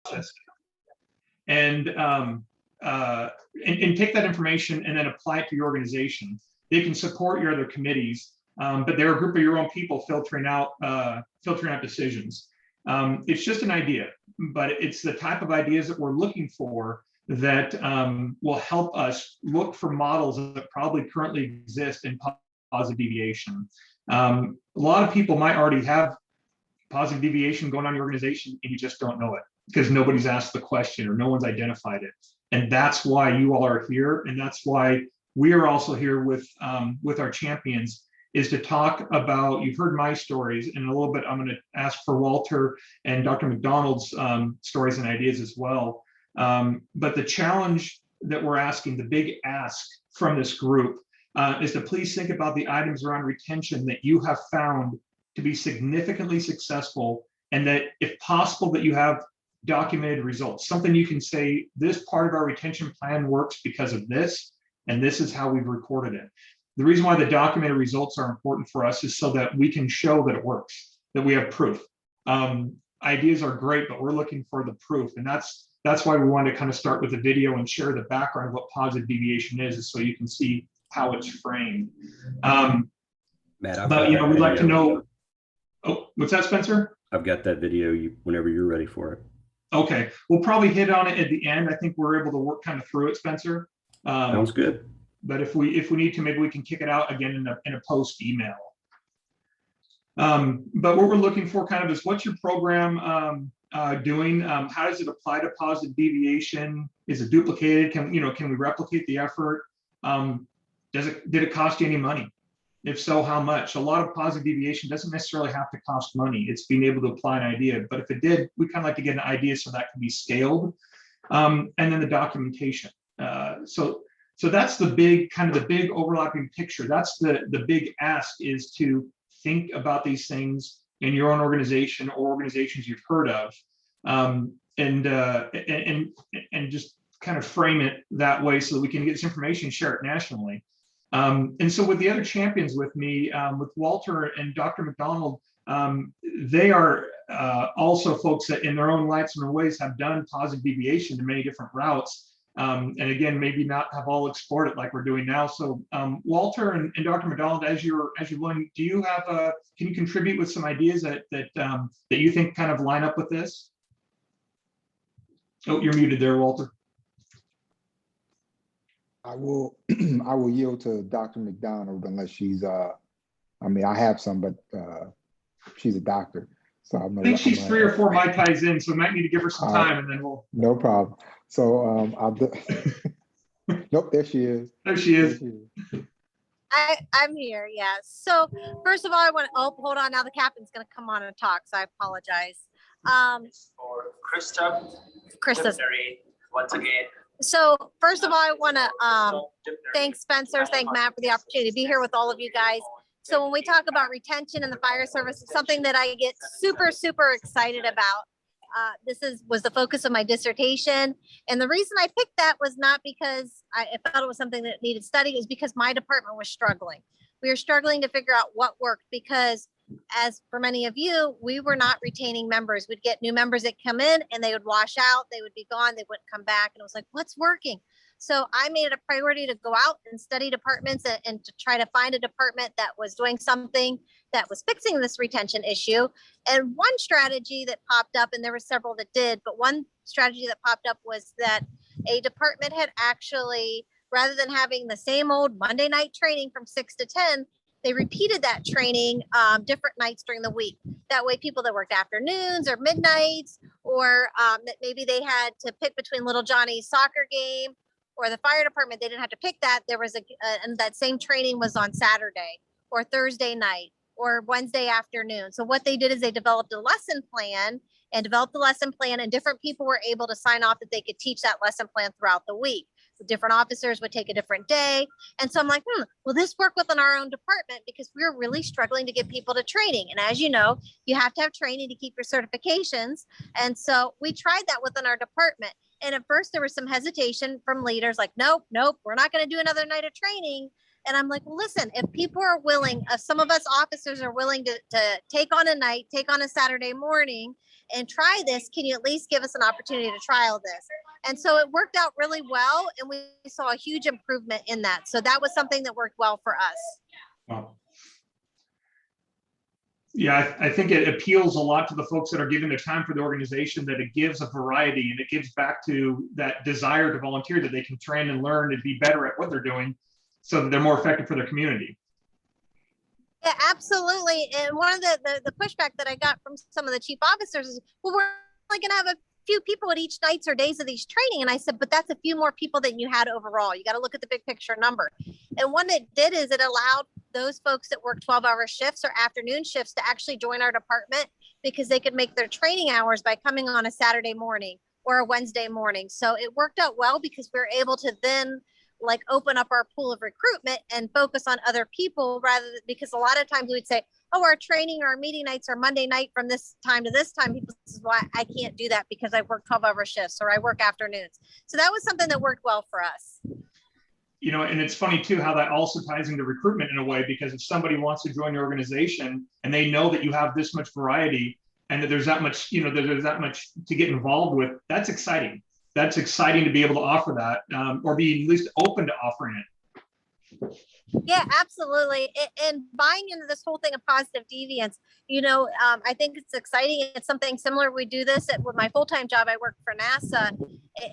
process and take that information and then apply it to your organization. They can support your other committees, but they're a group of your own people filtering out decisions. It's just an idea, but it's the type of ideas that we're looking for that will help us look for models that probably currently exist in positive deviation. A lot of people might already have positive deviation going on in your organization and you just don't know it because nobody's asked the question or no one's identified it. And that's why you all are here. And that's why we are also here with our champions, is to talk about, you've heard my stories, and in a little bit, I'm going to ask for Walter and Dr. McDonald's stories and ideas as well. But the challenge that we're asking, the big ask from this group is to please think about the items around retention that you have found to be significantly successful, and that if possible, that you have documented results, something you can say, this part of our retention plan works because of this, and this is how we've recorded it. The reason why the documented results are important for us is so that we can show that it works, that we have proof. Ideas are great, but we're looking for the proof. And that's why we wanted to kind of start with a video and share the background of what positive deviation is so you can see how it's framed. Matt, but we'd like to know, oh, what's that, Spencer? I've got that video whenever you're ready for it. Okay, we'll probably hit on it at the end. I think we're able to work kind of through it, Spencer. Sounds good. But if we need to, maybe we can kick it out again in a post email. But what we're looking for kind of is, what's your program doing? How does it apply to positive deviation? Is it duplicated? Can we replicate the effort? Did it cost you any money? If so, how much? A lot of positive deviation doesn't necessarily have to cost money. It's being able to apply an idea. But if it did, we kind of like to get an idea so that can be scaled. And then the documentation. So that's the big overlapping picture. That's the big ask, is to think about these things in your own organization or organizations you've heard of, and just kind of frame it that way so that we can get this information, share it nationally. And so with the other champions with me, with Walter and Dr. McDonald, they are also folks that in their own lights and ways have done positive deviation to many different routes. And again, maybe not have all explored it like we're doing now. So Walter and Dr. McDonald, as you're willing, do you have can you contribute with some ideas that you think kind of line up with this? Oh, you're muted there, Walter. I will yield to Dr. McDonald unless she's I have some, but she's a doctor. So I think she's 3 or 4 Mai Tais in, so we might need to give her some time, and then we'll. No problem. So nope, there she is. There she is. I'm here, yes. So first of all, I want to, hold on, now the captain's going to come on and talk, so I apologize. For Krista, once again. So first of all, I want to thank Spencer, thank Matt for the opportunity to be here with all of you guys. So when we talk about retention in the fire service, it's something that I get super, super excited about. This was the focus of my dissertation. And the reason I picked that was not because I felt it was something that needed study, is because my department was struggling. We were struggling to figure out what worked, because as for many of you, we were not retaining members. We'd get new members that come in and they would wash out, they would be gone, they wouldn't come back. And it was like, what's working? So I made it a priority to go out and study departments and to try to find a department that was doing something that was fixing this retention issue. And one strategy that popped up, and there were several that did, but one strategy that popped up was that a department had actually, rather than having the same old Monday night training from 6 to 10, they repeated that training different nights during the week. That way people that worked afternoons or midnights, or maybe they had to pick between little Johnny's soccer game or the fire department, they didn't have to pick that. There was and that same training was on Saturday or Thursday night or Wednesday afternoon. So what they did is they developed a lesson plan and different people were able to sign off that they could teach that lesson plan throughout the week. So different officers would take a different day. And so I'm like, will this work within our own department? Because we're really struggling to get people to training. And as you know, you have to have training to keep your certifications. And so we tried that within our department. And at first there was some hesitation from leaders like, nope, we're not going to do another night of training. And I'm like, well, listen, if people are willing, some of us officers are willing to take on a night, take on a Saturday morning and try this, can you at least give us an opportunity to trial this? And so it worked out really well. And we saw a huge improvement in that. So that was something that worked well for us. Wow. Yeah, I think it appeals a lot to the folks that are giving their time for the organization, that it gives a variety and it gives back to that desire to volunteer, that they can train and learn and be better at what they're doing so that they're more effective for their community. Yeah, absolutely. And one of the pushback that I got from some of the chief officers is, well, we're only going to have a few people at each nights or days of these training. And I said, but that's a few more people than you had overall. You got to look at the big picture number. And what it did is it allowed those folks that work 12-hour shifts or afternoon shifts to actually join our department, because they could make their training hours by coming on a Saturday morning or a Wednesday morning. So it worked out well, because we were able to then like open up our pool of recruitment and focus on other people, rather than, because a lot of times we'd say, oh, our training or our meeting nights are Monday night from this time to this time. People say, well, I can't do that because I work 12-hour shifts or I work afternoons. So that was something that worked well for us. You know, and it's funny too, how that also ties into recruitment in a way, because if somebody wants to join your organization and they know that you have this much variety and that there's that much, you know, that there's that much to get involved with, that's exciting. That's exciting to be able to offer that, or be at least open to offering it. Yeah, absolutely. And buying into this whole thing of positive deviance, you know, I think it's exciting. It's something similar. We do this with my full-time job. I work for NASA,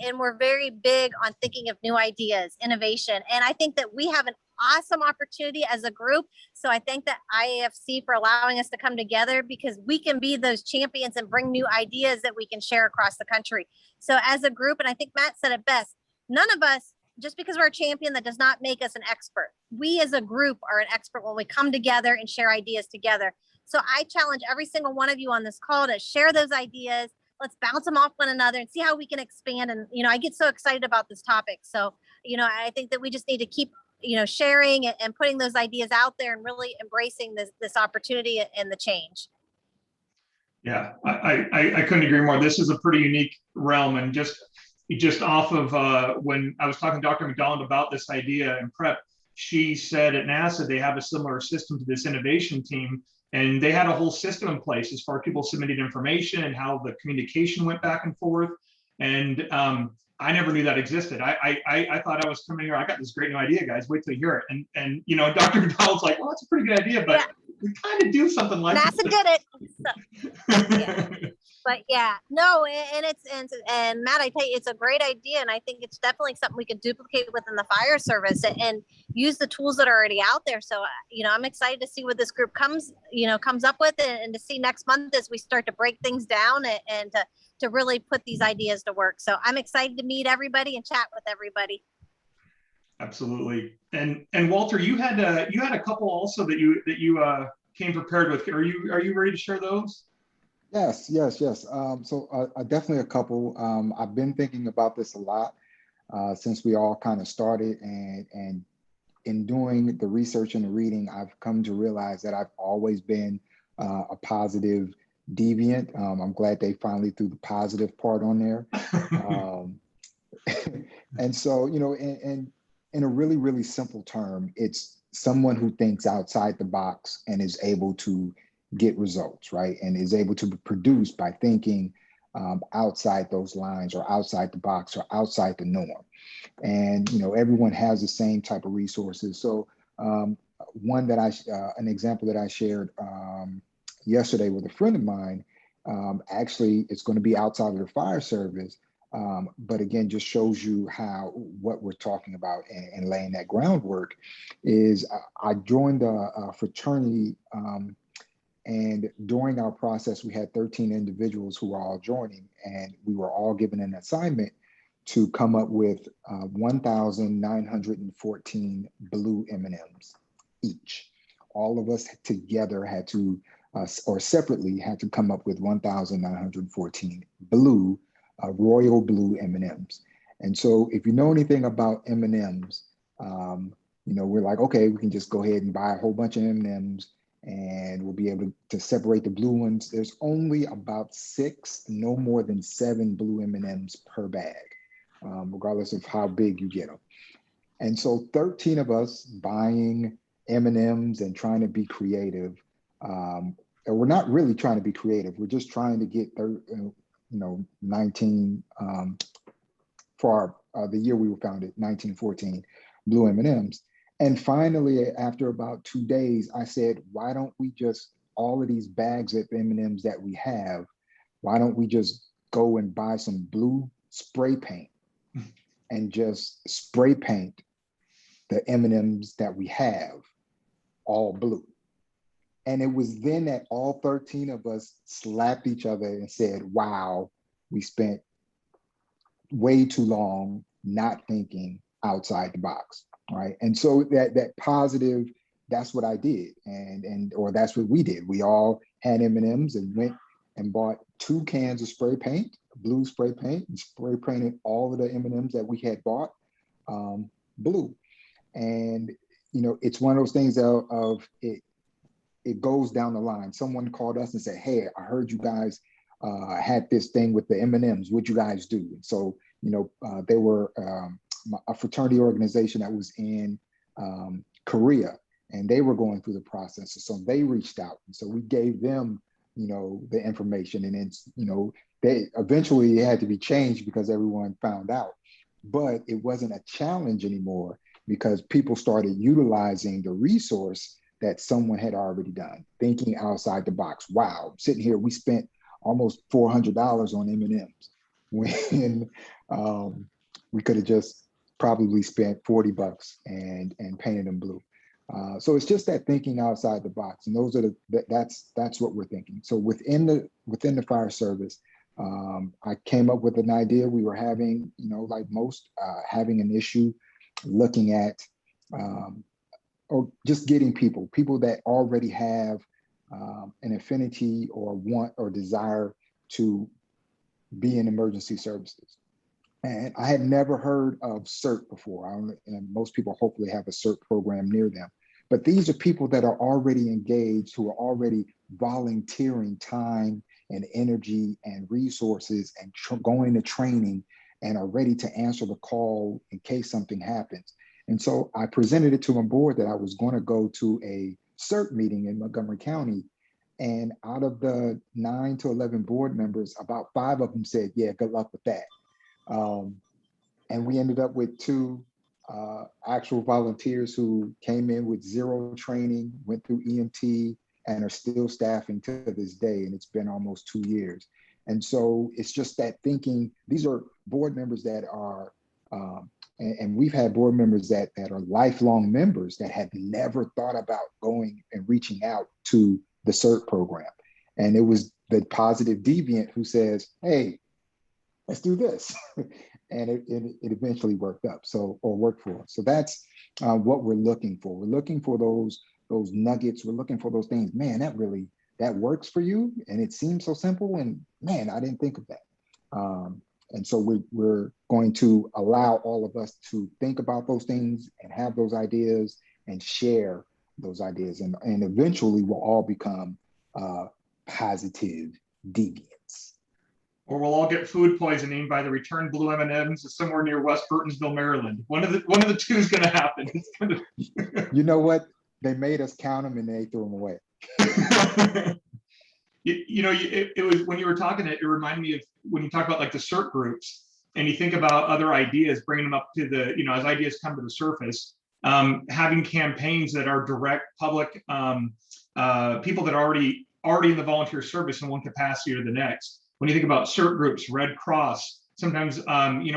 and we're very big on thinking of new ideas, innovation. And I think that we have an awesome opportunity as a group. So I thank that IAFC for allowing us to come together, because we can be those champions and bring new ideas that we can share across the country. So as a group, and I think Matt said it best, none of us, just because we're a champion, that does not make us an expert. We as a group are an expert when we come together and share ideas together. So I challenge every single one of you on this call to share those ideas. Let's bounce them off one another and see how we can expand. And, you know, I get so excited about this topic. So, you know, I think that we just need to keep, you know, sharing and putting those ideas out there and really embracing this opportunity and the change. Yeah, I couldn't agree more. This is a pretty unique realm, and just off of when I was talking to Dr. McDonald about this idea in prep, she said at NASA they have a similar system to this innovation team, and they had a whole system in place as far as people submitted information and how the communication went back and forth. And I never knew that existed. I thought I was coming here, I got this great new idea, guys, wait till you hear it. And you know, Dr. McDonald's like, well, that's a pretty good idea, but yeah, we kind of do something like NASA this. did it. So, yeah. But yeah, no, and Matt, I tell you, it's a great idea, and I think it's definitely something we could duplicate within the fire service and use the tools that are already out there. So, you know, I'm excited to see what this group comes up with, and to see next month as we start to break things down and to really put these ideas to work. So I'm excited to meet everybody and chat with everybody. Absolutely. And Walter, you had a couple also that you came prepared with. Are you ready to share those? Yes. So definitely a couple. I've been thinking about this a lot since we all kind of started, and in doing the research and the reading, I've come to realize that I've always been a positive deviant. I'm glad they finally threw the positive part on there. And so, you know, and in a really, really simple term, it's someone who thinks outside the box and is able to get results, right? And is able to produce by thinking outside those lines, or outside the box, or outside the norm. And, you know, everyone has the same type of resources. So an example that I shared yesterday with a friend of mine, actually, it's going to be outside of the fire service. But again, just shows you how what we're talking about and laying that groundwork is I joined a fraternity, and during our process, we had 13 individuals who were all joining, and we were all given an assignment to come up with 1,914 blue M&Ms each. All of us together had to, or separately, had to come up with 1,914 blue, royal blue M&Ms. And so if you know anything about M&Ms, you know, we're like, okay, we can just go ahead and buy a whole bunch of M&Ms and we'll be able to separate the blue ones. There's only about 6, no more than 7 blue M&Ms per bag, regardless of how big you get them. And so 13 of us buying M&Ms and trying to be creative. And we're not really trying to be creative. We're just trying to get 19 for the year we were founded, 1914, blue M&Ms. And finally, after about 2 days, I said, why don't we just, all of these bags of M&Ms that we have, why don't we just go and buy some blue spray paint and just spray paint the M&Ms that we have all blue? And it was then that all 13 of us slapped each other and said, wow, we spent way too long not thinking outside the box, right? And so that positive, that's what I did, or that's what we did. We all had M&Ms and went and bought 2 cans of spray paint, blue spray paint, and spray painted all of the M&Ms that we had bought blue. And it's one of those things of it goes down the line. Someone called us and said, hey, I heard you guys had this thing with the M&Ms. What'd you guys do? And so, they were a fraternity organization that was in Korea, and they were going through the process. So they reached out. And so we gave them, the information, and it's, they eventually had to be changed because everyone found out, but it wasn't a challenge anymore because people started utilizing the resource that someone had already done, thinking outside the box. Wow, sitting here, we spent almost $400 on M&Ms when we could have just probably spent $40 and painted them blue. So it's just that thinking outside the box, and those are that's what we're thinking. So within the fire service, I came up with an idea. We were having, like most, having an issue looking at or just getting people that already have an affinity or want or desire to be in emergency services. And I had never heard of CERT before. And most people hopefully have a CERT program near them. But these are people that are already engaged, who are already volunteering time and energy and resources and going to training and are ready to answer the call in case something happens. And so I presented it to my board that I was going to go to a CERT meeting in Montgomery County. And out of the 9 to 11 board members, about 5 of them said, yeah, good luck with that. And we ended up with 2 actual volunteers who came in with 0 training, went through EMT, and are still staffing to this day. And it's been almost 2 years. And so it's just that thinking. These are board members that are, and we've had board members that are lifelong members that have never thought about going and reaching out to the CERT program. And it was the positive deviant who says, hey, let's do this. And it eventually worked for us. So that's what we're looking for. We're looking for those nuggets. We're looking for those things. Man, that works for you. And it seems so simple. And man, I didn't think of that. And so we're going to allow all of us to think about those things and have those ideas and share those ideas. And eventually we'll all become positive deviants. Or we'll all get food poisoning by the returned blue M&Ms somewhere near West Burtonsville, Maryland. One of the two is going to happen. You know what? They made us count them and they threw them away. It was when you were talking, it reminded me of when you talk about like the CERT groups and you think about other ideas, bringing them up to the, as ideas come to the surface, having campaigns that are direct public, people that are already in the volunteer service in one capacity or the next. When you think about CERT groups, Red Cross, sometimes,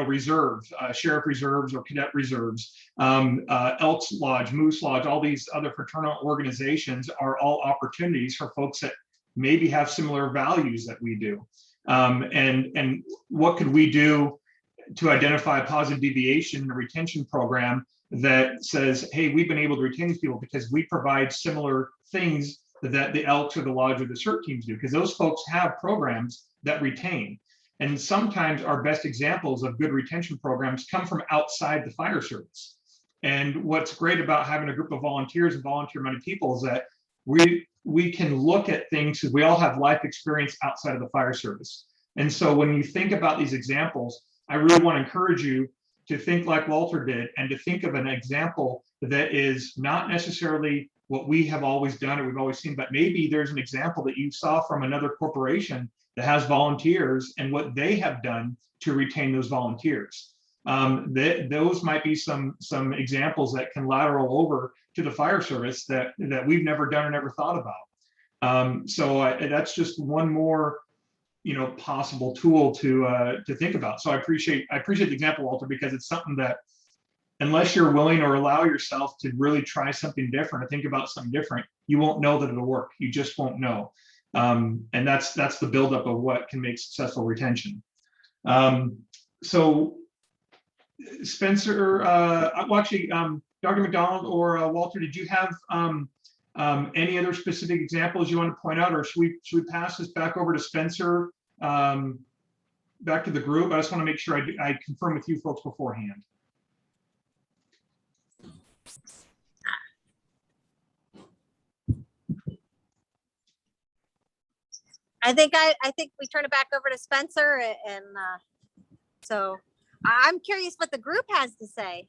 reserves, sheriff reserves or cadet reserves, Elks Lodge, Moose Lodge, all these other fraternal organizations are all opportunities for folks that maybe have similar values that we do. And what could we do to identify positive deviation in a retention program that says, hey, we've been able to retain these people because we provide similar things that the Elks or the Lodge or the CERT teams do, because those folks have programs that retain. And sometimes our best examples of good retention programs come from outside the fire service. And what's great about having a group of volunteers and volunteer-minded people is that we can look at things because we all have life experience outside of the fire service. And so when you think about these examples, I really want to encourage you to think like Walter did and to think of an example that is not necessarily what we have always done or we've always seen, but maybe there's an example that you saw from another corporation that has volunteers and what they have done to retain those volunteers. Those might be some examples that can lateral over to the fire service that we've never done or never thought about. That's just one more, possible tool to think about. So I appreciate the example, Walter, because it's something that unless you're willing or allow yourself to really try something different or think about something different, you won't know that it'll work. You just won't know. And that's the buildup of what can make successful retention. So Spencer, Dr. McDonald or Walter, did you have any other specific examples you want to point out, or should we pass this back over to Spencer, back to the group? I just want to make sure I confirm with you folks beforehand. I think we turn it back over to Spencer, and so I'm curious what the group has to say.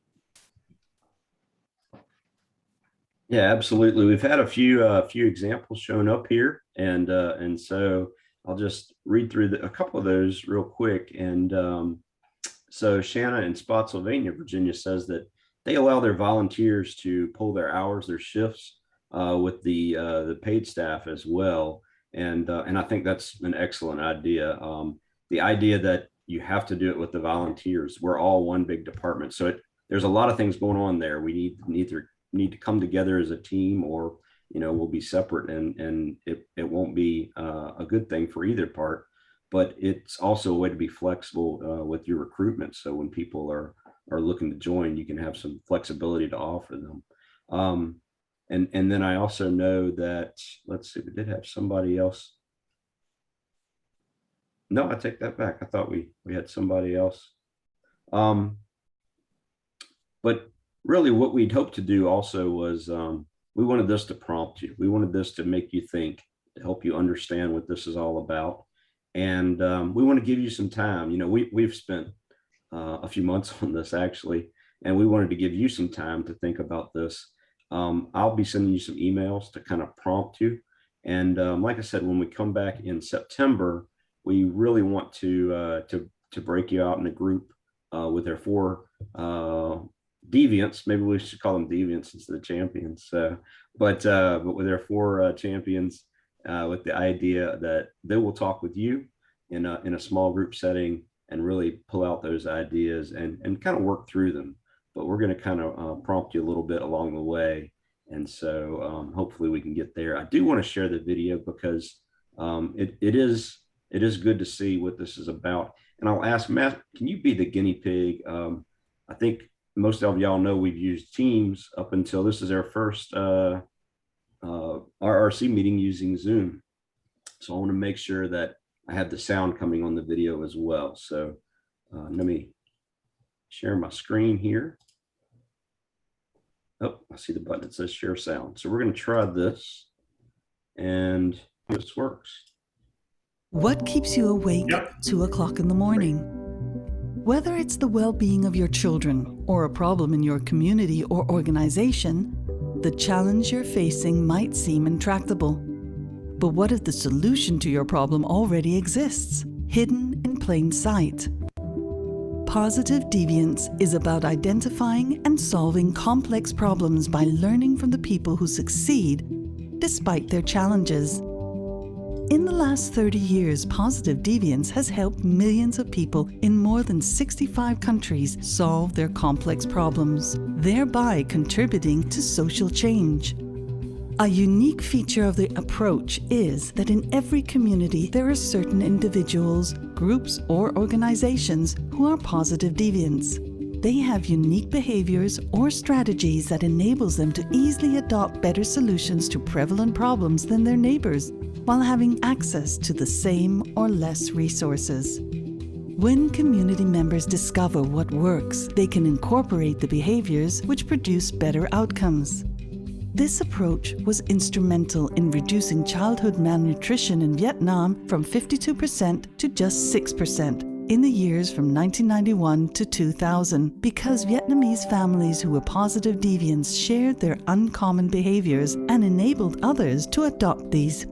Yeah, absolutely. We've had a few examples shown up here, and so I'll just read through a couple of those real quick. And so Shanna in Spotsylvania, Virginia, says that they allow their volunteers to pull their hours, their shifts with the paid staff as well. And I think that's an excellent idea. The idea that you have to do it with the volunteers. We're all one big department, so there's a lot of things going on there. We need to come together as a team, or we'll be separate, and it won't be a good thing for either part. But it's also a way to be flexible with your recruitment. So when people are looking to join, you can have some flexibility to offer them. And then I also know that, let's see, we did have somebody else. No, I take that back. I thought we had somebody else. But really what we'd hoped to do also was we wanted this to prompt you. We wanted this to make you think, to help you understand what this is all about. And we want to give you some time. We've spent a few months on this actually, and we wanted to give you some time to think about this. I'll be sending you some emails to kind of prompt you. And like I said, when we come back in September, we really want to break you out in a group with our 4 deviants. Maybe we should call them deviants instead of champions. But with our 4 champions, with the idea that they will talk with you in a small group setting and really pull out those ideas and kind of work through them. But we're going to kind of prompt you a little bit along the way. And so hopefully we can get there. I do want to share the video because it is good to see what this is about. And I'll ask Matt, can you be the guinea pig? I think most of y'all know we've used Teams up until this is our first RRC meeting using Zoom. So I want to make sure that I have the sound coming on the video as well. So let me share my screen here. Oh, I see the button that says share sound. So we're going to try this and this works. What keeps you awake at 2 o'clock in the morning? Whether it's the well-being of your children or a problem in your community or organization, the challenge you're facing might seem intractable. But what if the solution to your problem already exists, hidden in plain sight? Positive Deviance is about identifying and solving complex problems by learning from the people who succeed despite their challenges. In the last 30 years, Positive Deviance has helped millions of people in more than 65 countries solve their complex problems, thereby contributing to social change. A unique feature of the approach is that in every community there are certain individuals, groups, or organizations who are positive deviants. They have unique behaviors or strategies that enables them to easily adopt better solutions to prevalent problems than their neighbors, while having access to the same or less resources. When community members discover what works, they can incorporate the behaviors which produce better outcomes. This approach was instrumental in reducing childhood malnutrition in Vietnam from 52% to just 6% in the years from 1991 to 2000 because Vietnamese families who were positive deviants shared their uncommon behaviors and enabled others to adopt these.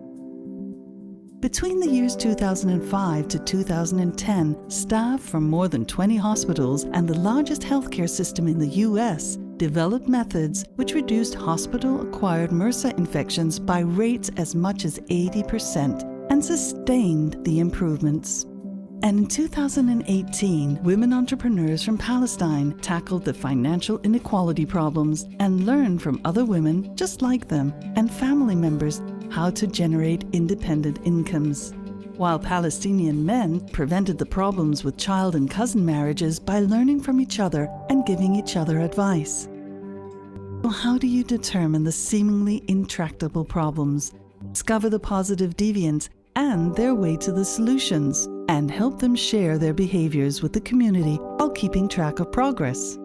Between the years 2005 to 2010, staff from more than 20 hospitals and the largest healthcare system in the US developed methods which reduced hospital-acquired MRSA infections by rates as much as 80% and sustained the improvements. And in 2018, women entrepreneurs from Palestine tackled the financial inequality problems and learned from other women just like them and family members how to generate independent incomes, while Palestinian men prevented the problems with child and cousin marriages by learning from each other and giving each other advice. So how do you determine the seemingly intractable problems, discover the positive deviants and their way to the solutions, and help them share their behaviors with the community while keeping track of progress?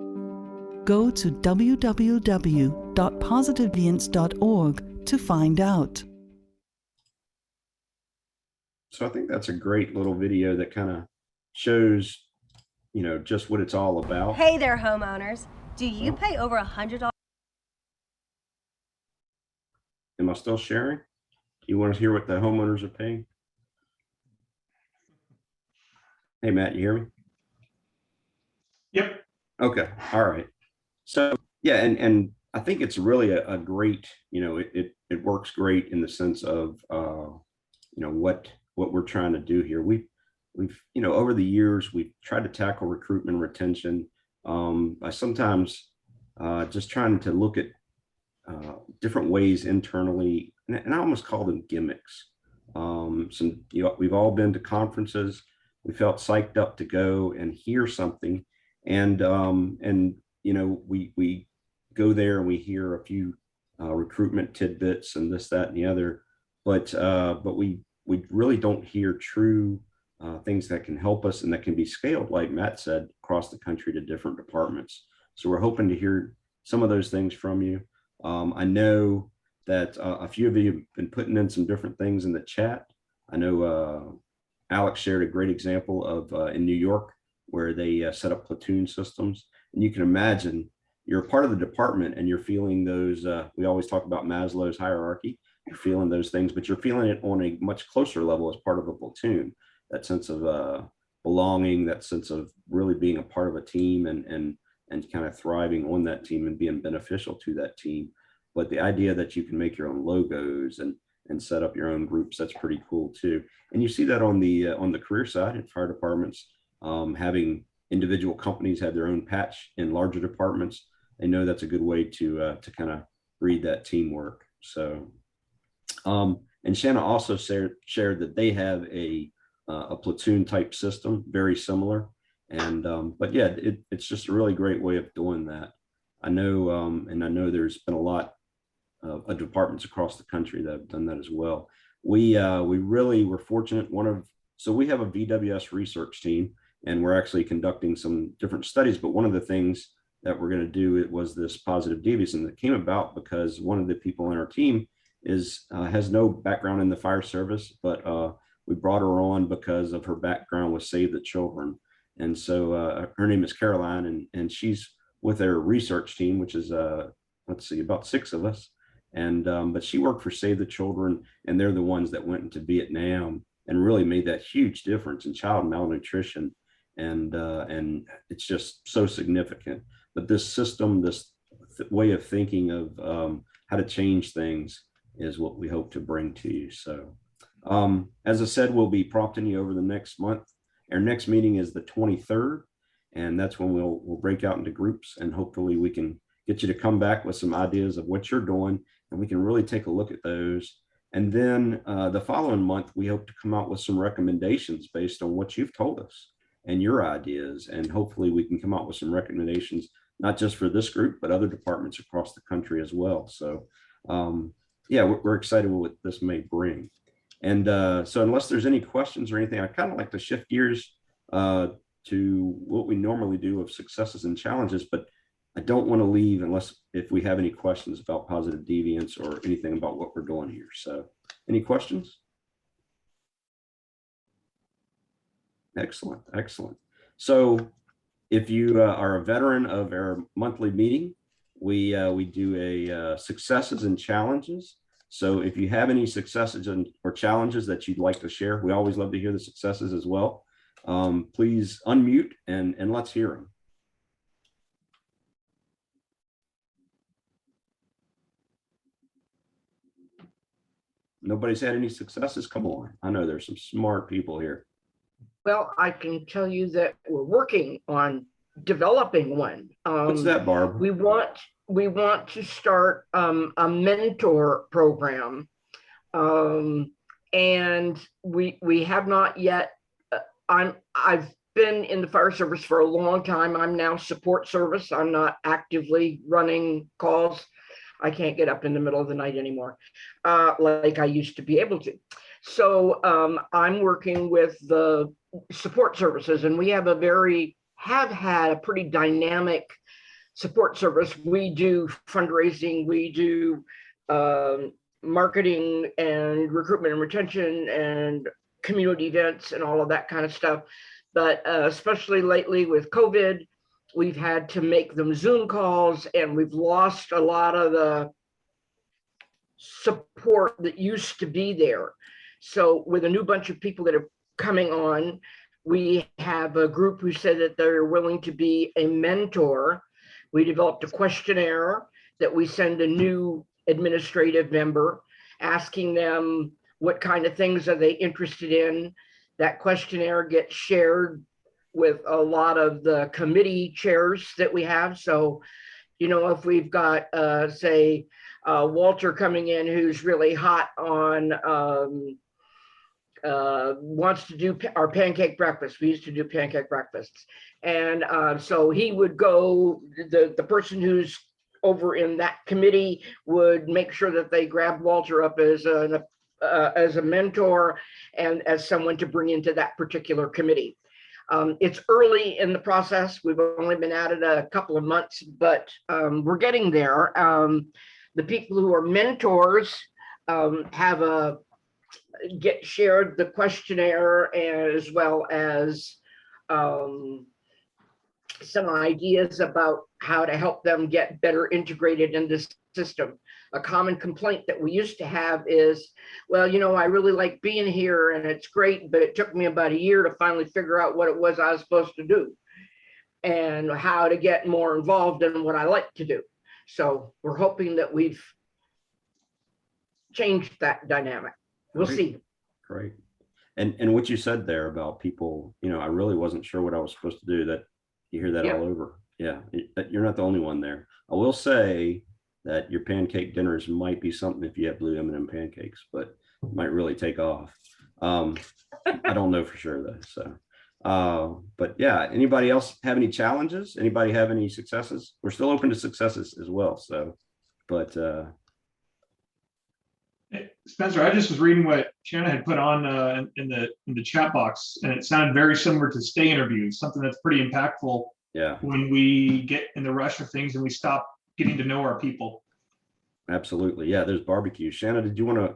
Go to www.positivedeviants.org to find out. So I think that's a great little video that kind of shows, just what it's all about. Hey there, homeowners. Do you pay over $100? Am I still sharing? You want to hear what the homeowners are paying? Hey, Matt, you hear me? Yep. Okay. All right. So yeah, and I think it's really a great, it works great in the sense of, what we're trying to do here. We've over the years, we've tried to tackle recruitment and retention by sometimes just trying to look at different ways internally, and I almost call them gimmicks. We've all been to conferences. We felt psyched up to go and hear something, and we go there and we hear a few recruitment tidbits and this, that, and the other, but we really don't hear true things that can help us and that can be scaled, like Matt said, across the country to different departments. So we're hoping to hear some of those things from you. I know that a few of you have been putting in some different things in the chat. I know Alex shared a great example of in New York where they set up platoon systems. And you can imagine you're a part of the department and you're feeling those, we always talk about Maslow's hierarchy. You're feeling those things, but you're feeling it on a much closer level as part of a platoon, that sense of belonging, that sense of really being a part of a team and kind of thriving on that team and being beneficial to that team. But the idea that you can make your own logos and set up your own groups, that's pretty cool too. And you see that on the career side in fire departments, having individual companies have their own patch in larger departments. They know that's a good way to kind of breed that teamwork. So, and Shanna also shared that they have a platoon type system, very similar. And but yeah, it's just a really great way of doing that. I know, and I know there's been a lot of departments across the country that have done that as well. We really were fortunate. So we have a VWS research team, and we're actually conducting some different studies. But one of the things that we're going to do, it was this positive deviance, and that came about because one of the people in our team has no background in the fire service, but we brought her on because of her background with Save the Children. And so her name is Caroline, and she's with our research team, which is let's see, about 6 of us. And but she worked for Save the Children, and they're the ones that went into Vietnam and really made that huge difference in child malnutrition. And it's just so significant. But this system, this way of thinking of how to change things is what we hope to bring to you. So as I said, we'll be prompting you over the next month. Our next meeting is the 23rd, and that's when we'll break out into groups, and hopefully we can get you to come back with some ideas of what you're doing, and we can really take a look at those. And then the following month, we hope to come out with some recommendations based on what you've told us and your ideas. And hopefully we can come out with some recommendations, not just for this group, but other departments across the country as well. So yeah, we're excited with what this may bring. And so unless there's any questions or anything, I kind of like to shift gears to what we normally do of successes and challenges, but I don't want to leave if we have any questions about positive deviance or anything about what we're doing here. So any questions? Excellent, excellent. So if you are a veteran of our monthly meeting, we do a successes and challenges. So if you have any successes or challenges that you'd like to share, we always love to hear the successes as well. Please unmute and let's hear them. Nobody's had any successes? Come on. I know there's some smart people here. Well, I can tell you that we're working on developing one. What's that, Barb? We want to start a mentor program, and we have not yet. I've been in the fire service for a long time. I'm now support service. I'm not actively running calls. I can't get up in the middle of the night anymore, like I used to be able to. So I'm working with the support services, and we have had a pretty dynamic support service. We do fundraising, we do marketing and recruitment and retention and community events and all of that kind of stuff. But especially lately with COVID, we've had to make them Zoom calls, and we've lost a lot of the support that used to be there. So with a new bunch of people that are coming on, we have a group who said that they're willing to be a mentor. We developed a questionnaire that we send a new administrative member, asking them what kind of things are they interested in. That questionnaire gets shared with a lot of the committee chairs that we have. So, you know, if we've got, say, Walter coming in who's really hot on, wants to do our pancake breakfast. We used to do pancake breakfasts. And so he would go, the person who's over in that committee would make sure that they grabbed Walter up as a mentor and as someone to bring into that particular committee. It's early in the process. We've only been at it a couple of months, but we're getting there. The people who are mentors get shared the questionnaire, as well as some ideas about how to help them get better integrated in this system. A common complaint that we used to have is, well, you know, I really like being here and it's great, but it took me about a year to finally figure out what it was I was supposed to do and how to get more involved in what I like to do. So we're hoping that we've changed that dynamic. We'll see. Great. And what you said there about people, you know, I really wasn't sure what I was supposed to do. That you hear that all over. Yeah, you're not the only one there. I will say that your pancake dinners might be something if you have blue M&M pancakes, but it might really take off. I don't know for sure though. So, but yeah, anybody else have any challenges? Anybody have any successes? We're still open to successes as well. So, but Spencer, I just was reading what Shanna had put on in the chat box, and it sounded very similar to stay interviews, something that's pretty impactful. Yeah. When we get in the rush of things and we stop getting to know our people. Absolutely. Yeah, there's barbecue. Shanna, did you want to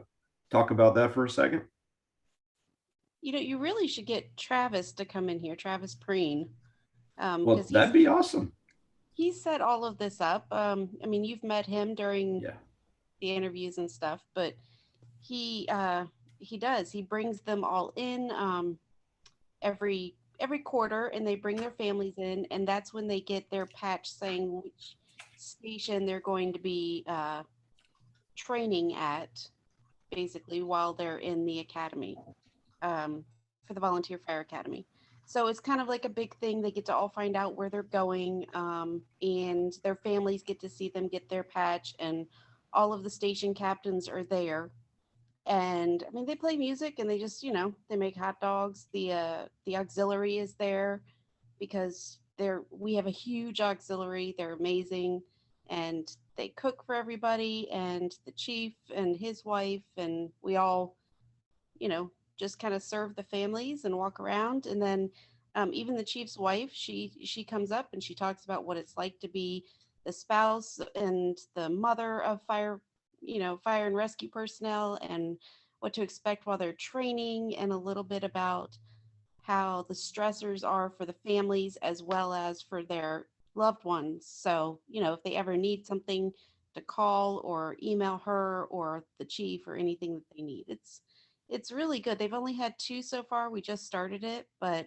talk about that for a second? You know, you really should get Travis to come in here, Travis Preen. Well, that'd be awesome. He set all of this up. I mean, you've met him during the interviews and stuff, but he brings them all in every quarter, and they bring their families in, and that's when they get their patch saying which station they're going to be training at, basically, while they're in the academy, for the Volunteer Fire Academy. So it's kind of like a big thing. They get to all find out where they're going, and their families get to see them get their patch, and all of the station captains are there. And I mean, they play music, and they just, you know, they make hot dogs. The auxiliary is there because we have a huge auxiliary. They're amazing, and they cook for everybody, and the chief and his wife, and we all, you know, just kind of serve the families and walk around. And then even the chief's wife, she comes up and she talks about what it's like to be the spouse and the mother of fire and rescue personnel, and what to expect while they're training, and a little bit about how the stressors are for the families as well as for their loved ones. So, you know, if they ever need something, to call or email her or the chief or anything that they need. It's really good. They've only had 2 so far. We just started it, but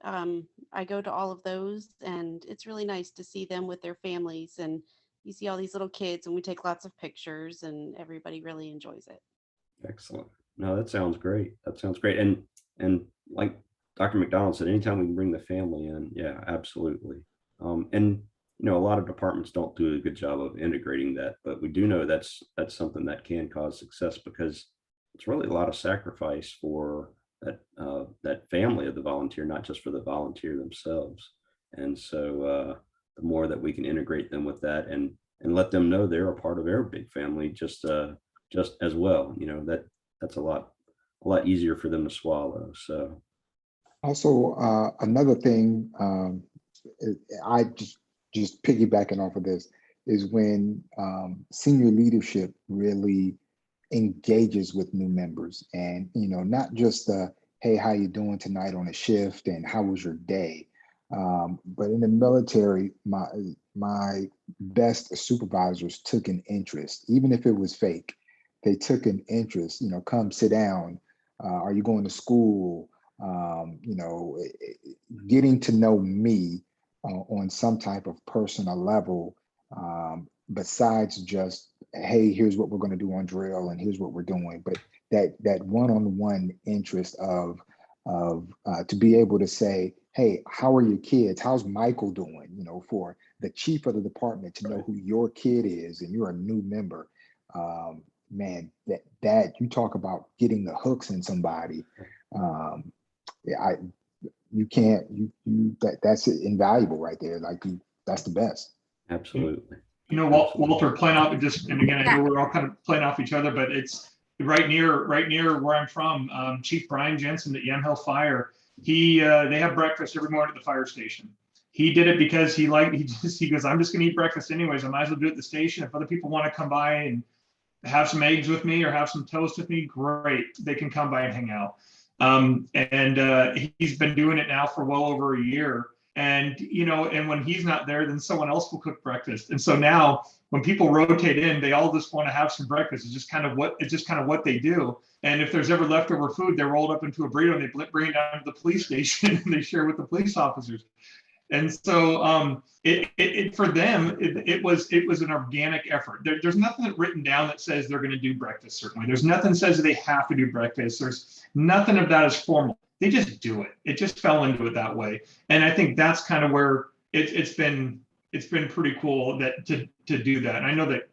I go to all of those, and it's really nice to see them with their families, and you see all these little kids, and we take lots of pictures, and everybody really enjoys it. Excellent. No, that sounds great. That sounds great. And like Dr. McDonald said, anytime we can bring the family in, yeah, absolutely. And you know, a lot of departments don't do a good job of integrating that, but we do know that's something that can cause success, because it's really a lot of sacrifice for that family of the volunteer, not just for the volunteer themselves. And so the more that we can integrate them with that and let them know they're a part of our big family, just as well, you know, that's a lot easier for them to swallow. So Also, another thing, I just piggybacking off of this, is when senior leadership really engages with new members, and you know, not just the hey, how you doing tonight on a shift and how was your day, but in the military, my best supervisors took an interest, even if it was fake. They took an interest. You know, come sit down. Are you going to school? You know, getting to know me on some type of personal level, besides just, hey, here's what we're going to do on drill and here's what we're doing. But that one-on-one interest of to be able to say, hey, how are your kids? How's Michael doing? You know, for the chief of the department to know who your kid is and you're a new member. Man, that you talk about getting the hooks in somebody. Yeah, that's invaluable right there. Like that's the best. absolutely. You know, Walter, playing off just, and again, I know we're all kind of playing off each other, but it's right near where I'm from. Chief Brian Jensen at Yamhill Fire, they have breakfast every morning at the fire station. He did it because he goes, I'm just gonna eat breakfast anyways. I might as well do it at the station. If other people want to come by and have some eggs with me or have some toast with me, great. They can come by and hang out. He's been doing it now for well over a year. And, you know, and when he's not there, then someone else will cook breakfast. And so now when people rotate in, they all just want to have some breakfast. It's just kind of what they do. And if there's ever leftover food, they're rolled up into a burrito and they bring it down to the police station and they share with the police officers. And so for them, it was an organic effort. There's nothing written down that says they're going to do breakfast. Certainly, there's nothing that says they have to do breakfast. There's nothing of that is formal. They just do it. It just fell into it that way. And I think that's kind of where it's been pretty cool to do that. And I know that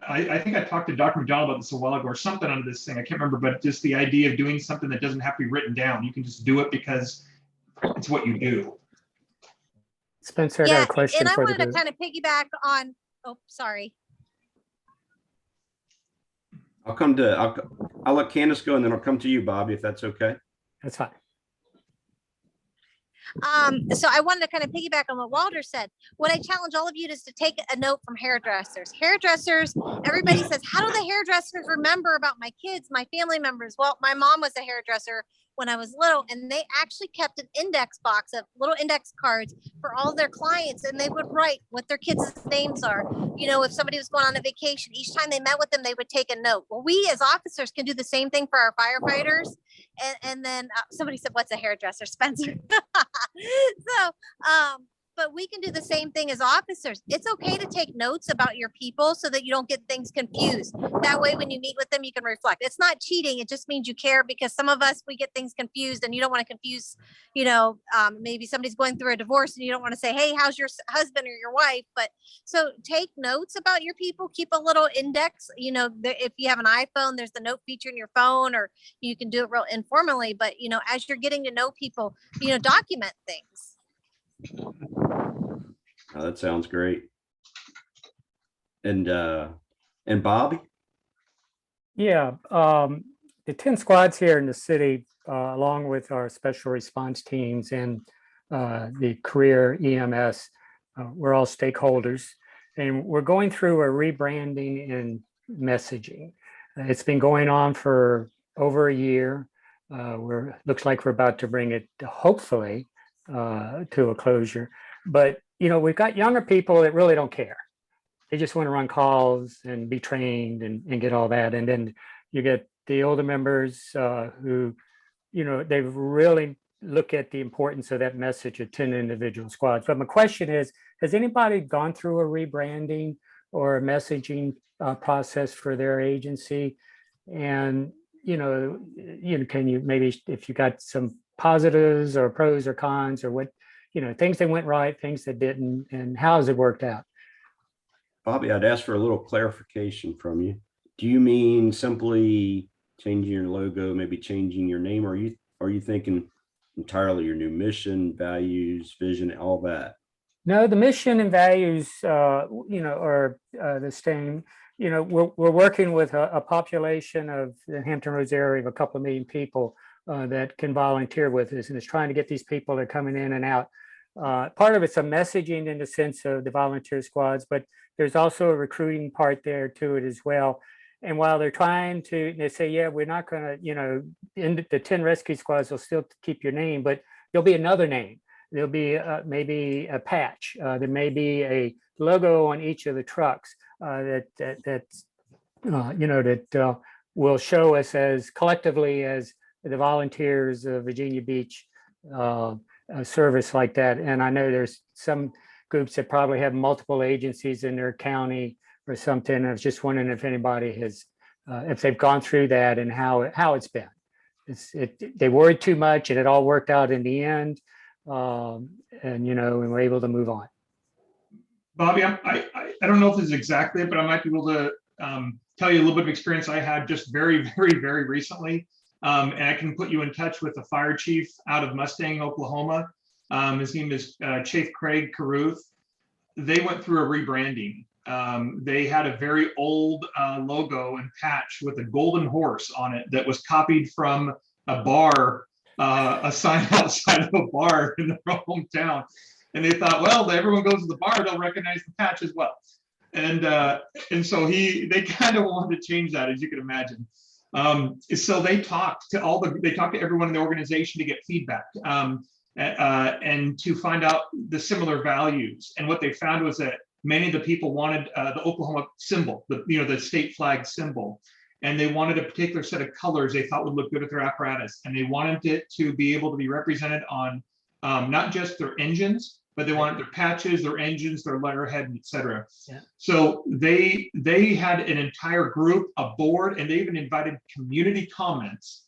I think I talked to Dr. McDonald about this a while ago or something on this thing. I can't remember, but just the idea of doing something that doesn't have to be written down. You can just do it because it's what you do. Spencer, I got a question and I for wanted the to kind of piggyback on. Oh, sorry. I'll let Candace go, and then I'll come to you, Bobby, if that's okay. That's fine. So I wanted to kind of piggyback on what Walter said. What I challenge all of you is to take a note from hairdressers. Hairdressers, everybody says, how do the hairdressers remember about my kids, my family members? Well, my mom was a hairdresser when I was little, and they actually kept an index box of little index cards for all their clients, and they would write what their kids' names are. You know, if somebody was going on a vacation, each time they met with them, they would take a note. Well, we as officers can do the same thing for our firefighters. And then somebody said, what's a hairdresser, Spencer? But we can do the same thing as officers. It's okay to take notes about your people so that you don't get things confused. That way, when you meet with them, you can reflect. It's not cheating. It just means you care, because some of us, we get things confused, and you don't want to confuse, you know, maybe somebody's going through a divorce and you don't want to say, hey, how's your husband or your wife? But so take notes about your people, keep a little index, you know, if you have an iPhone, there's the note feature in your phone, or you can do it real informally, but, you know, as you're getting to know people, you know, document things. Oh, that sounds great. And Bobby? Yeah, the 10 squads here in the city, along with our special response teams and the career EMS, we're all stakeholders, and we're going through a rebranding and messaging. It's been going on for over a year. Looks like we're about to bring it, hopefully, to a closure. But we've got younger people that really don't care. They just want to run calls and be trained and get all that. And then you get the older members who, they've really look at the importance of that message of 10 individual squads. But my question is, has anybody gone through a rebranding or a messaging process for their agency? And, can you maybe, if you got some positives or pros or cons or what, things that went right, things that didn't, and how has it worked out? Bobby, I'd ask for a little clarification from you. Do you mean simply changing your logo, maybe changing your name? Or are you thinking entirely your new mission, values, vision, all that? No, the mission and values, are the same. We're working with a population of the Hampton Roads area of a couple of million people that can volunteer with us, and it's trying to get these people that are coming in and out. Part of it's a messaging in the sense of the volunteer squads, but there's also a recruiting part there to it as well. And while they're trying to, they say, yeah, we're not going to, in the 10 rescue squads will still keep your name, but there'll be another name. There'll be maybe a patch. There may be a logo on each of the trucks that will show us as collectively as the volunteers of Virginia Beach service like that. And I know there's some groups that probably have multiple agencies in their county or something. I was just wondering if anybody has, if they've gone through that and how it's been. They worried too much and it all worked out in the end. And we're able to move on. Bobby, I don't know if this is exactly it, but I might be able to tell you a little bit of experience I had just very, very, very recently. And I can put you in touch with the fire chief out of Mustang, Oklahoma. His name is Chief Craig Caruth. They went through a rebranding. They had a very old logo and patch with a golden horse on it that was copied from a bar, a sign outside of a bar in their hometown. And they thought, well, everyone goes to the bar, they'll recognize the patch as well. And so they kind of wanted to change that, as you can imagine. So they talked to everyone in the organization to get feedback and to find out the similar values. And what they found was that many of the people wanted the Oklahoma symbol, the state flag symbol, and they wanted a particular set of colors they thought would look good with their apparatus, and they wanted it to be able to be represented on not just their engines, but they wanted their patches, their engines, their letterhead, et cetera. Yeah. So they had an entire group, a board, and they even invited community comments,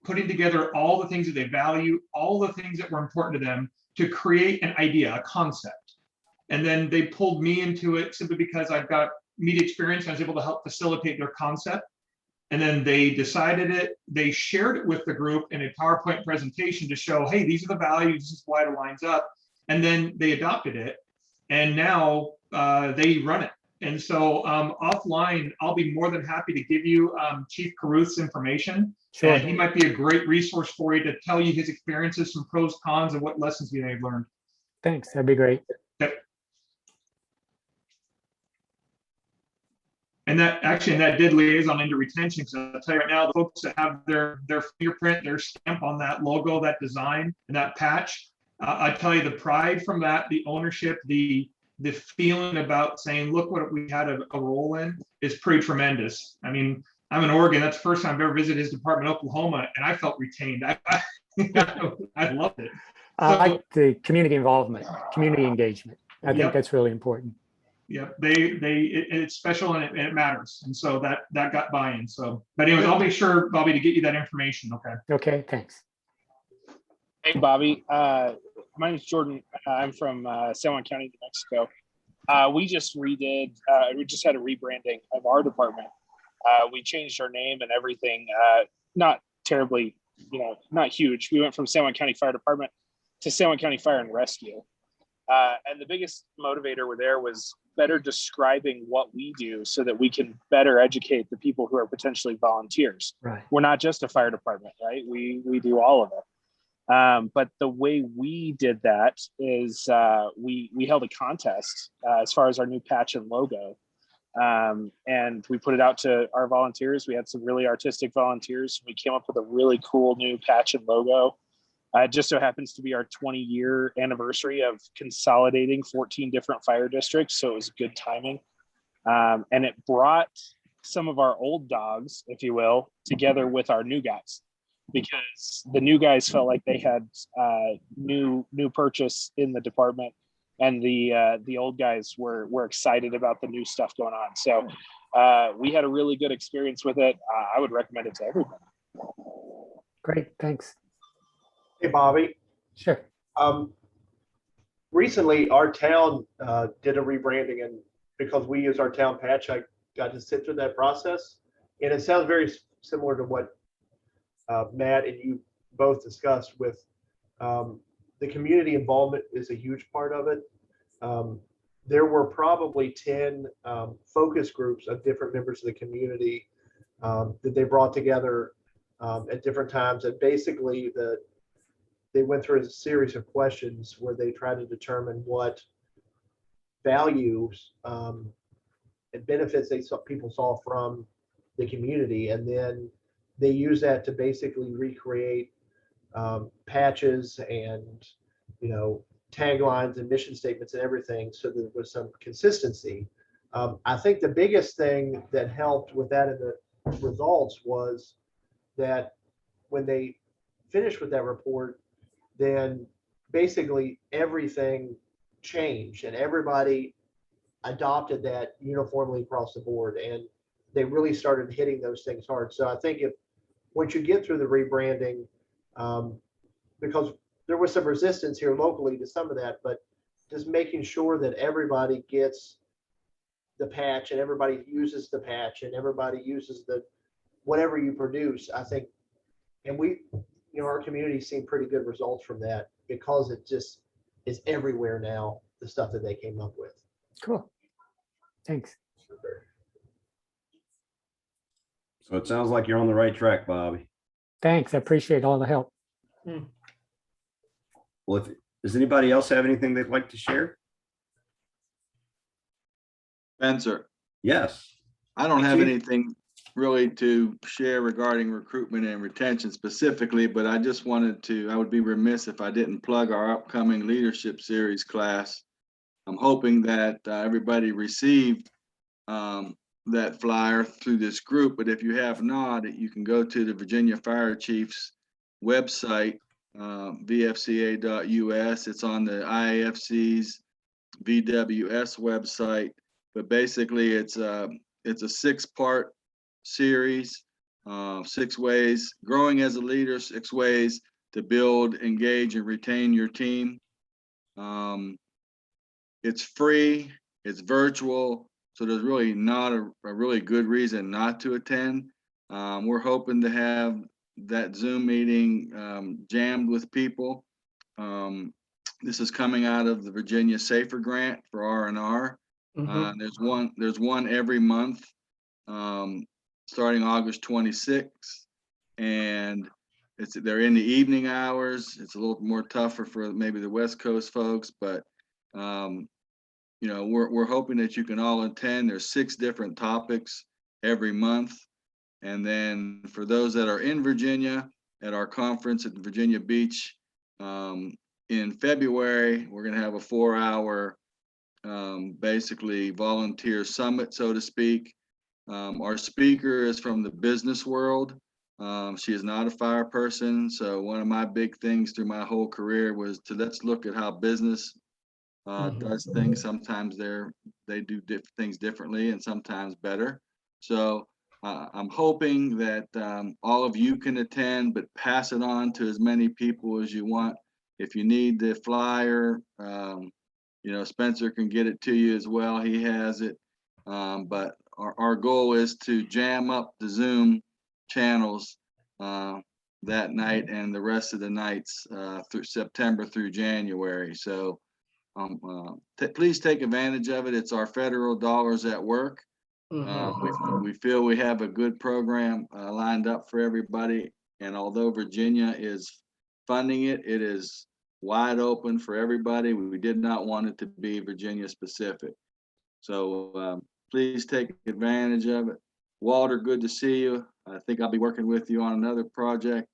putting together all the things that they value, all the things that were important to them to create an idea, a concept. And then they pulled me into it simply because I've got media experience. I was able to help facilitate their concept. And then they decided it, they shared it with the group in a PowerPoint presentation to show, hey, these are the values, this is why it lines up. And then they adopted it, and now they run it. And so offline, I'll be more than happy to give you Chief Caruth's information. Sure. And he might be a great resource for you to tell you his experiences, some pros, cons, and what lessons you may have learned. Thanks, that'd be great. Okay. And that did liaison into retention. So I'll tell you right now, the folks that have their fingerprint, their stamp on that logo, that design, and that patch, I tell you, the pride from that, the ownership, the feeling about saying, look what we had a role in is pretty tremendous. I mean, I'm in Oregon. That's the first time I've ever visited his department in Oklahoma, and I felt retained. I loved it. I like the community involvement, community engagement. I think that's really important. Yeah, it's special and it matters, and so that got buy-in. So, but anyways, I'll be sure, Bobby, to get you that information. Okay. Okay. Thanks. Hey, Bobby. My name is Jordan. I'm from San Juan County, New Mexico. We just we just had a rebranding of our department. We changed our name and everything. Not terribly, not huge. We went from San Juan County Fire Department to San Juan County Fire and Rescue. And the biggest motivator there was better describing what we do so that we can better educate the people who are potentially volunteers. Right. We're not just a fire department, right? We do all of it. But the way we did that is we held a contest as far as our new patch and logo. And we put it out to our volunteers. We had some really artistic volunteers. We came up with a really cool new patch and logo. It just so happens to be our 20-year anniversary of consolidating 14 different fire districts. So it was good timing. And it brought some of our old dogs, if you will, together with our new guys, because the new guys felt like they had new purchase in the department, and the old guys were excited about the new stuff going on. So we had a really good experience with it. I would recommend it to everyone. Great, thanks. Hey, Bobby. Sure. Recently, our town did a rebranding, and because we use our town patch, I got to sit through that process, and it sounds very similar to what Matt and you both discussed with the community involvement is a huge part of it. There were probably 10 focus groups of different members of the community that they brought together at different times, and basically they went through a series of questions where they tried to determine what values and benefits people saw from the community, and then they use that to basically recreate patches and taglines and mission statements and everything, so there was some consistency. I think the biggest thing that helped with that in the results was that when they finished with that report, then basically everything changed and everybody adopted that uniformly across the board, and they really started hitting those things hard. So I think once you get through the rebranding, because there was some resistance here locally to some of that, but just making sure that everybody gets the patch and everybody uses the patch and everybody uses whatever you produce, I think, and our community's seen pretty good results from that because it just is everywhere now, the stuff that they came up with. Cool. Thanks. So it sounds like you're on the right track, Bobby. Thanks. I appreciate all the help. Well, does anybody else have anything they'd like to share? Spencer. Yes. I don't have anything really to share regarding recruitment and retention specifically, but I just I would be remiss if I didn't plug our upcoming leadership series class. I'm hoping that everybody received that flyer through this group, but if you have not, you can go to the Virginia Fire Chiefs website, vfca.us. It's on the IAFC's VWS website, but basically it's a 6-part series, 6 ways, growing as a leader, 6 ways to build, engage, and retain your team. It's free, it's virtual, so there's really not a really good reason not to attend. We're hoping to have that Zoom meeting jammed with people. This is coming out of the Virginia Safer Grant for R&R. There's one every month, starting August 26th, and they're in the evening hours. It's a little more tougher for maybe the West Coast folks, but we're hoping that you can all attend. There's 6 different topics every month. And then for those that are in Virginia at our conference at Virginia Beach in February, we're going to have a 4-hour basically volunteer summit, so to speak. Our speaker is from the business world. She is not a fire person. So one of my big things through my whole career was let's look at how business does things. Sometimes they do things differently and sometimes better. So I'm hoping that all of you can attend, but pass it on to as many people as you want. If you need the flyer, Spencer can get it to you as well. He has it. But our goal is to jam up the Zoom channels that night and the rest of the nights through September through January. So please take advantage of it. It's our federal dollars at work. We feel we have a good program lined up for everybody. And although Virginia is funding it, it is wide open for everybody. We did not want it to be Virginia specific. So please take advantage of it. Walter, good to see you. I think I'll be working with you on another project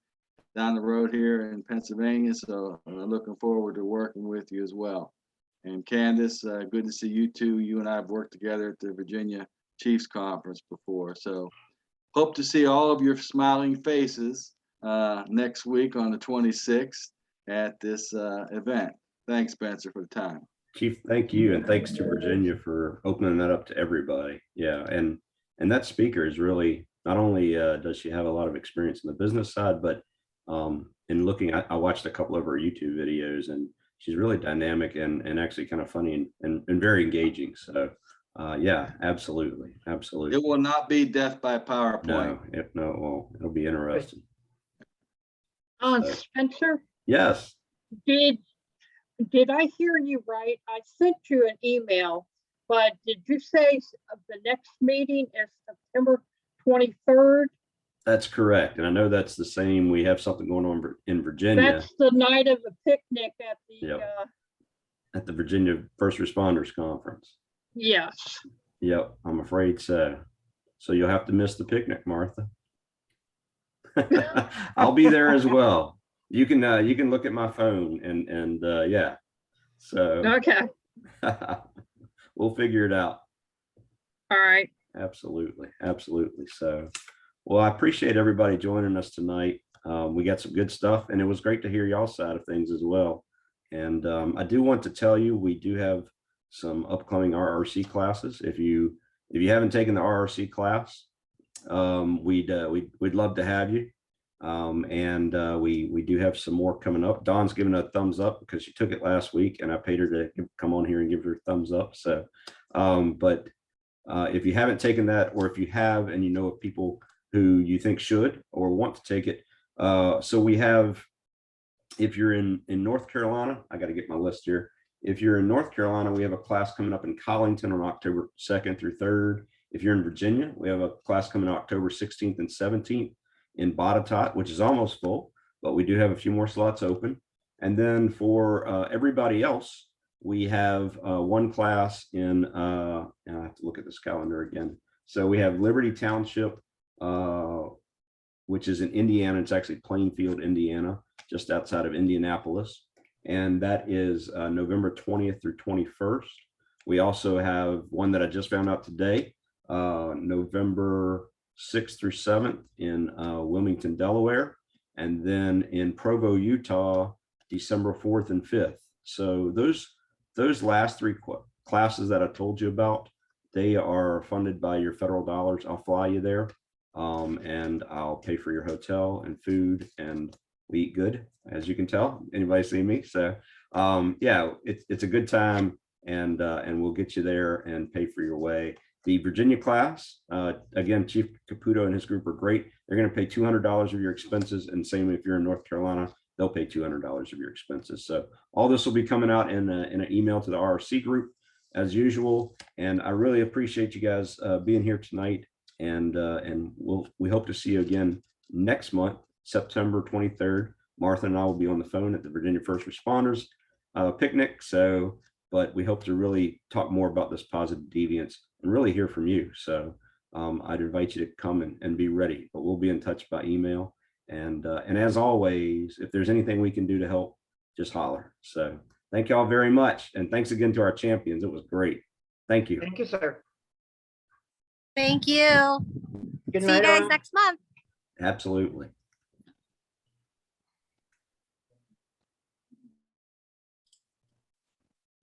down the road here in Pennsylvania. So I'm looking forward to working with you as well. And Candace, good to see you too. You and I have worked together at the Virginia Chiefs Conference before. So hope to see all of your smiling faces next week on the 26th at this event. Thanks, Spencer, for the time. Chief, thank you. And thanks to Virginia for opening that up to everybody. Yeah. And that speaker is really, not only does she have a lot of experience in the business side, but in looking, I watched a couple of her YouTube videos, and she's really dynamic and actually kind of funny and very engaging. So yeah, absolutely. Absolutely. It will not be death by PowerPoint. No, it won't. It'll be interesting. Spencer? Yes. Did I hear you right? I sent you an email, but did you say the next meeting is September 23rd? That's correct. And I know that's the same. We have something going on in Virginia. That's the night of the picnic at the Yep. At the Virginia First Responders Conference. Yes. Yep, I'm afraid so. So you'll have to miss the picnic, Martha. I'll be there as well. You can look at my phone and yeah. So okay. We'll figure it out. All right. Absolutely. Absolutely. So, well, I appreciate everybody joining us tonight. We got some good stuff, and it was great to hear y'all's side of things as well. And I do want to tell you, we do have some upcoming RRC classes. If you haven't taken the RRC class, we'd love to have you. And we do have some more coming up. Dawn's giving a thumbs up because she took it last week, and I paid her to come on here and give her a thumbs up. So, but if you haven't taken that, or if you have and you know of people who you think should or want to take it, so we have, if you're in North Carolina, I got to get my list here. If you're in North Carolina, we have a class coming up in Collington on October 2nd through 3rd. If you're in Virginia, we have a class coming October 16th and 17th in Botetourt, which is almost full, but we do have a few more slots open. And then for everybody else, we have one class in, I have to look at this calendar again. So we have Liberty Township, which is in Indiana. It's actually Plainfield, Indiana, just outside of Indianapolis. And that is November 20th through 21st. We also have one that I just found out today, November 6th through 7th in Wilmington, Delaware. And then in Provo, Utah, December 4th and 5th. So those last three classes that I told you about, they are funded by your federal dollars. I'll fly you there, and I'll pay for your hotel and food, and we eat good, as you can tell. Anybody see me? So yeah, it's a good time, and we'll get you there and pay for your way. The Virginia class, again, Chief Caputo and his group are great. They're going to pay $200 of your expenses, and same if you're in North Carolina, they'll pay $200 of your expenses. So all this will be coming out in an email to the RRC group as usual. And I really appreciate you guys being here tonight. And we hope to see you again next month, September 23rd. Martha and I will be on the phone at the Virginia First Responders picnic. So, but we hope to really talk more about this positive deviance and really hear from you. So I'd invite you to come and be ready, but we'll be in touch by email. And as always, if there's anything we can do to help, just holler. So thank you all very much. And thanks again to our champions. It was great. Thank you. Thank you, sir. Thank you. Good See night, you guys all. next month. Absolutely.